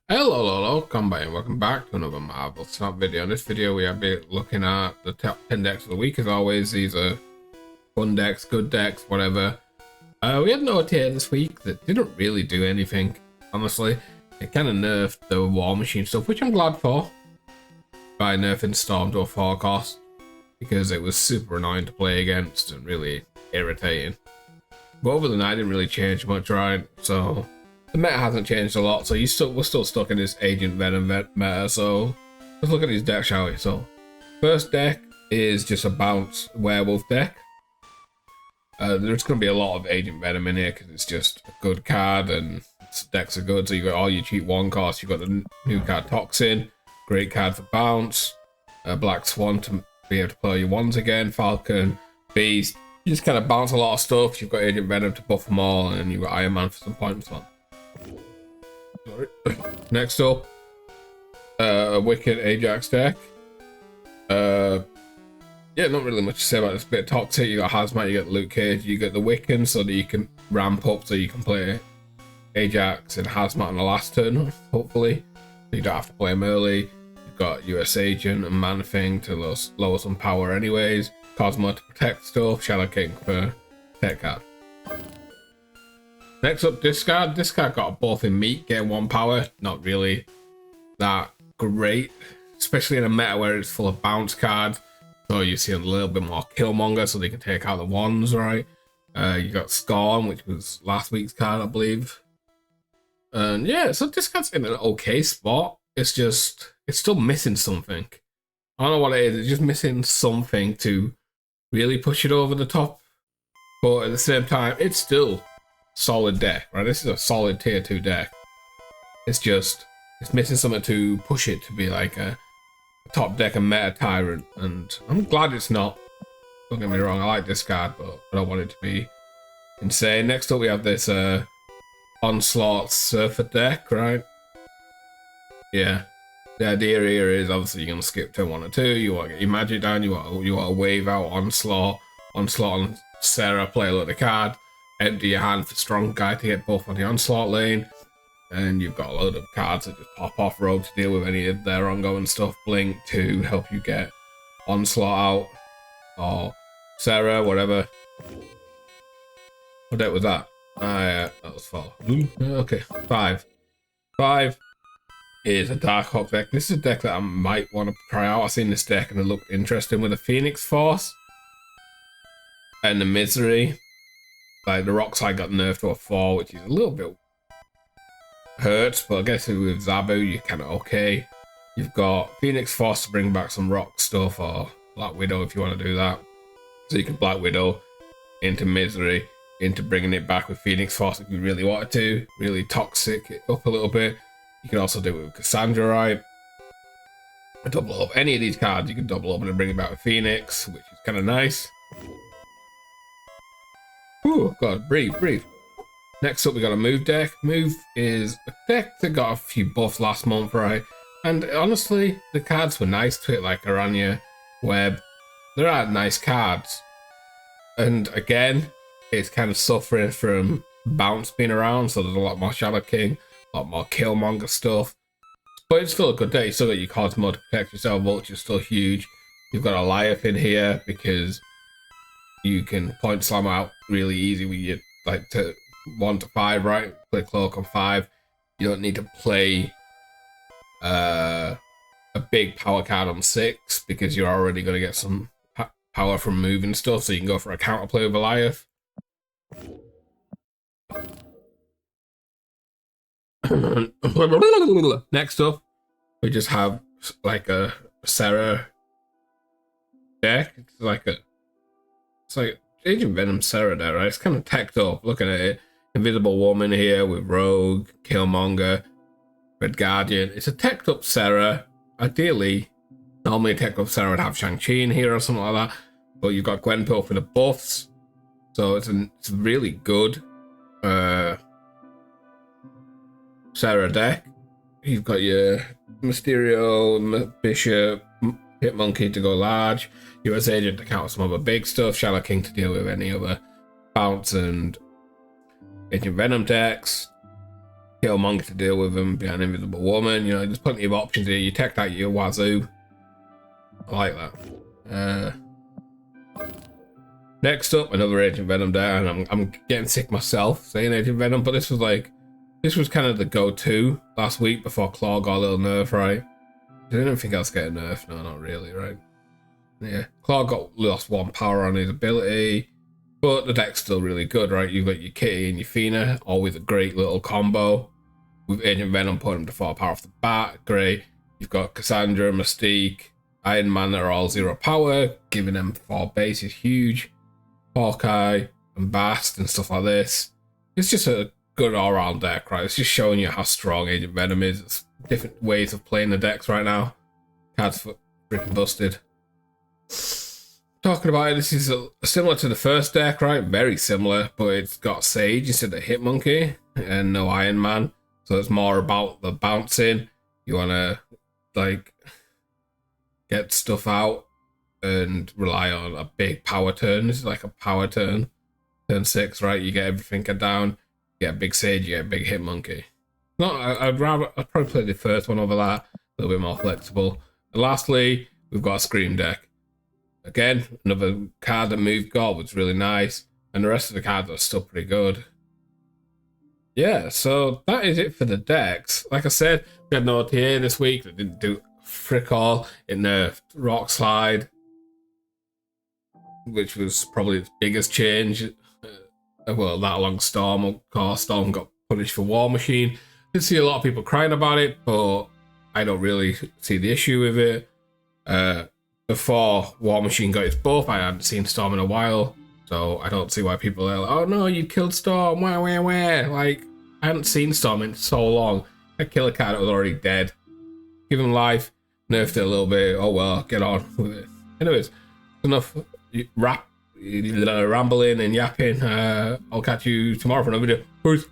Hello, come by and welcome back to another Marvel Snap video. In this video, we have been looking at the top 10 decks of the week. As always, these are fun decks, good decks, whatever. We had an OTA this week that didn't really do anything, honestly. It kind of nerfed the War Machine stuff, which I'm glad for, by nerfing Storm to a 4 cost, because it was super annoying to play against and really irritating. But other than that, it didn't really change much, right? So the meta hasn't changed a lot, so we're still stuck in this Agent Venom meta, so let's look at these decks, shall we? So, first deck is just a bounce werewolf deck. There's going to be a lot of Agent Venom in here because it's just a good card and decks are good. So you got all your cheap one costs, you got the new card Toxin, great card for bounce, Black Swan to be able to play your ones again, Falcon, Beast. You just kind of bounce a lot of stuff. You've got Agent Venom to buff them all, and you've got Iron Man for some points on. Next up, a Wicked Ajax deck. Yeah, not really much to say about this. Bit toxic. You got Hazmat, you got Luke Cage, you get the Wiccan so that you can ramp up so you can play Ajax and Hazmat on the last turn, hopefully. So you don't have to play him early. You've got US Agent and Man Thing to lower some power anyways. Cosmo to protect stuff. Shadow King for tech card. Next up, discard. Discard got a buff in meat, getting 1 power. Not really that great, especially in a meta where it's full of bounce cards. So you see a little bit more Killmonger so they can take out the ones, right? You got Scorn, which was last week's card, I believe. And yeah, so discard's in an okay spot. It's still missing something. I don't know what it is. It's just missing something to really push it over the top. But at the same time, it's still solid deck, right? This is a solid tier 2 deck. It's missing something to push it to be like a top deck and meta tyrant, and I'm glad it's not. Don't get me wrong, I like this card, but I don't want it to be insane. Next up we have this Onslaught Surfer deck, right? Yeah. The idea here is obviously you're gonna skip turn 1 or 2, you want to get your magic down, you want to wave out Onslaught on Sarah, play a lot of card, empty your hand for strong guy to get buff on the Onslaught lane, and you've got a load of cards that just pop off Rogue to deal with any of their ongoing stuff. Blink to help you get Onslaught out, or Sarah, whatever. What deck was that? Yeah, that was 4. Okay, 5. 5 is a Dark Hawk deck. This is a deck that I might want to try out. I've seen this deck and it looked interesting with the Phoenix Force and the Misery. Like the rock side got nerfed to a 4, which is a little bit hurts, but I guess with Zabu you're kind of okay. You've got Phoenix Force to bring back some rock stuff, or Black Widow if you want to do that. So you can Black Widow into Misery, into bringing it back with Phoenix Force if you really wanted to. Really toxic it up a little bit. You can also do it with Cassandra, right? Double up any of these cards, you can double up and bring it back with Phoenix, which is kind of nice. Ooh, God, breathe. Next up, we got a Move deck. Move is a deck that got a few buffs last month, right? And honestly, the cards were nice to it, like Aranya, Web. There are nice cards. And again, it's kind of suffering from bounce being around, so there's a lot more Shadow King, a lot more Killmonger stuff. But it's still a good deck. You still got your Cosmo to protect yourself. Vulture's still huge. You've got a Leviathan here because you can point slam out really easy with your like to 1 to 5, right? Play Cloak on 5. You don't need to play a big power card on 6 because you're already going to get some power from moving stuff, so you can go for a counterplay with Goliath. Next up, we just have like a Sarah deck. It's like Agent Venom Sarah there, right? It's kind of teched up. Looking at it, Invisible Woman here with Rogue, Killmonger, Red Guardian. It's a teched up Sarah. Ideally, normally a teched up Sarah would have Shang-Chi in here or something like that. But you've got Gwenpool for the buffs, so it's really good Sarah deck. You've got your Mysterio, Bishop, Hit Monkey to go large, US Agent to counter some other big stuff, Shadow King to deal with any other bounce and Agent Venom decks. Killmonger to deal with him, be an invisible woman. You know, there's plenty of options here. You tech out your wazoo. I like that. Next up, another Agent Venom there, and I'm getting sick myself saying Agent Venom, but this was kind of the go-to last week before Claw got a little nerf, right? I didn't think I was getting nerfed. No, not really, right? Yeah, Claw lost 1 power on his ability, but the deck's still really good, right? You've got your Kitty and your Fina, always a great little combo. With Agent Venom putting him to 4 power off the bat, great. You've got Cassandra, Mystique, Iron Man that are all 0 power, giving them 4 base is huge. Hawkeye and Bast and stuff like this. It's just a good all-round deck, right? It's just showing you how strong Agent Venom is. It's different ways of playing the decks right now. Cards freaking busted. Talking about it, this is similar to the first deck, right? Very similar, but it's got Sage instead of Hitmonkey and no Iron Man. So it's more about the bouncing. You want to, like, get stuff out and rely on a big power turn. This is like a power turn. Turn 6, right? You get everything down. You get a big Sage, you get a big Hitmonkey. I'd probably play the first one over that. A little bit more flexible. And lastly, we've got a Scream deck. Again, another card that moved God was really nice. And the rest of the cards are still pretty good. Yeah, so that is it for the decks. Like I said, we had an OTA this week that didn't do frick all. It nerfed Rock Slide, which was probably its biggest change. Well, that along Storm, of course. Storm got punished for War Machine. Did see a lot of people crying about it, but I don't really see the issue with it. Before War Machine got its buff, I hadn't seen Storm in a while. So I don't see why people are like, oh no, you killed Storm, where? Like, I hadn't seen Storm in so long. I kill a card that was already dead. Give him life, nerfed it a little bit, oh well, get on with it. Anyways, enough rambling and yapping. I'll catch you tomorrow for another video. Peace.